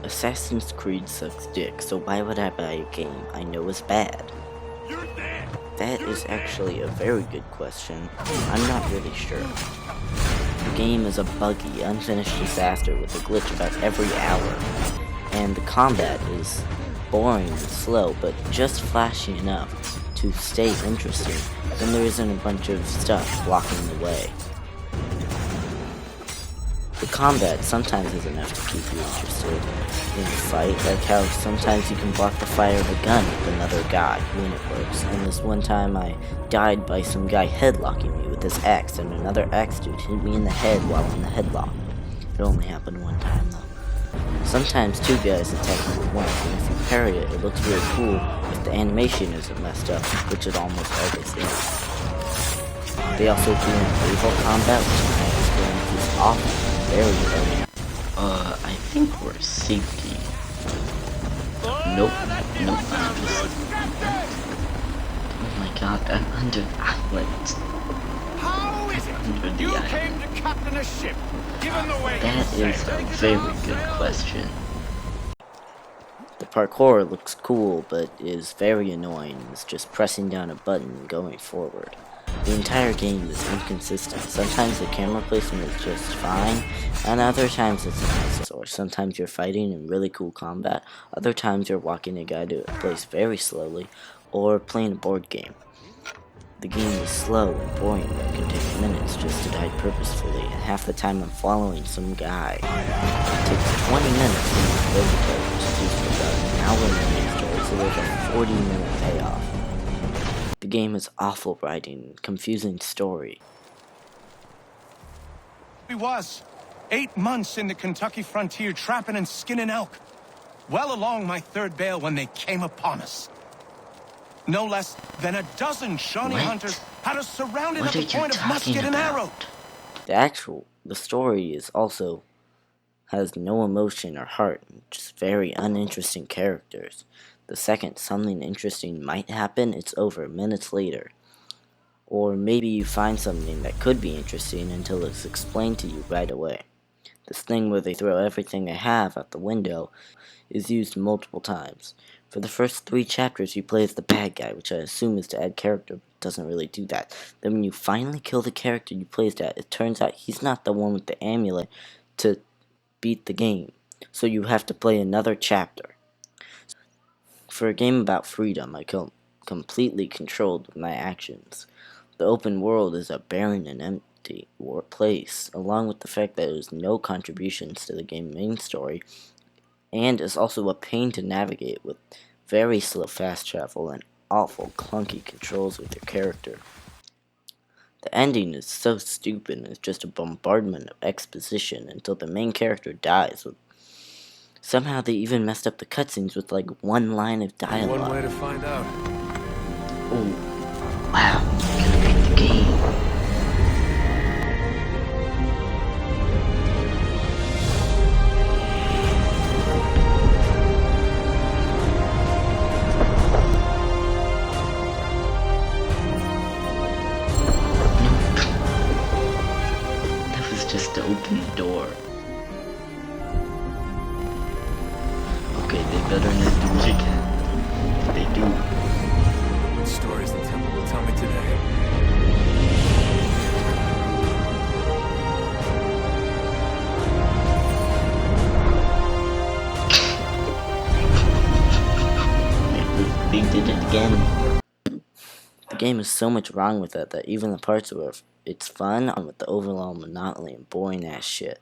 Assassin's Creed sucks dick, so why would I buy a game I know is bad? That is actually a very good question. I'm not really sure. The game is a buggy, unfinished disaster with a glitch about every hour, and the combat is boring and slow, but just flashy enough to stay interesting when there isn't a bunch of stuff blocking the way. The combat sometimes is enough to keep you interested in the fight, like how sometimes you can block the fire of a gun with another guy when it works. And this one time I died by some guy headlocking me with his axe, and another axe dude hit me in the head while in the headlock. It only happened one time though. Sometimes two guys attack you at once, and if you parry it, it looks really cool if the animation isn't messed up, which it almost always is. They also do an naval combat, which in my experience is awful. Very low. I think we're safety. Nope, I'm oh my god, I'm under the island. How is it you came to captain a ship, given the way that is a very good question. The parkour looks cool, but is very annoying. It's just pressing down a button and going forward. The entire game is inconsistent. Sometimes the camera placement is just fine, and other times it's a mess. Or sometimes you're fighting in really cool combat, other times you're walking a guy to a place very slowly, or playing a board game. The game is slow and boring and can take minutes just to die purposefully, and half the time I'm following some guy. It takes 20 minutes to use the code, which is used for about an hour in the main story, so there's a 40-minute payoff. The game is awful writing and confusing story. He was 8 months in the Kentucky frontier trapping and skinning elk. Well along my third bale when they came upon us. No less than a dozen Shawnee hunters had us surrounded at the point of musket and arrow. The story is also has no emotion or heart, just very uninteresting characters. The second something interesting might happen, it's over minutes later. Or maybe you find something that could be interesting until it's explained to you right away. This thing where they throw everything they have out the window is used multiple times. For the first 3 chapters you play as the bad guy, which I assume is to add character, but it doesn't really do that. Then when you finally kill the character you played as, it turns out he's not the one with the amulet to beat the game. So you have to play another chapter. For a game about freedom, I feel completely controlled with my actions. The open world is a barren and empty place, along with the fact that there's no contributions to the game's main story, and is also a pain to navigate with very slow fast travel and awful clunky controls with your character. The ending is so stupid and it's just a bombardment of exposition until the main character dies. Somehow they even messed up the cutscenes with like one line of dialogue. One way to find out. Oh, wow, you gotta beat the game. That was just to open the door. Okay, they better not do it again. If they do. What stories the temple will tell me today? They did it again. The game is so much wrong with it that even the parts where it's fun are with the overall monotony and boring ass shit.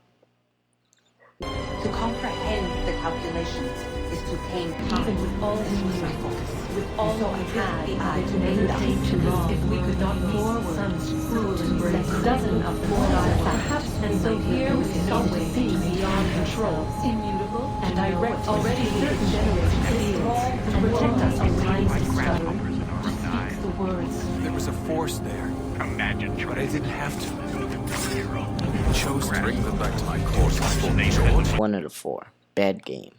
To comprehend the calculations is to tame time. Even with all this my focus, with all So we I had, had I to made make that too long. if we could not face son's cruel embrace. A dozen of them died, perhaps, and so here we stop with things beyond control, immutable, and direct already certain generations and protect us from time's discovery. To speak the words. There was a force there. Imagine, but I didn't have to. I chose to bring them back to my core. 1 out of 4. Bad game.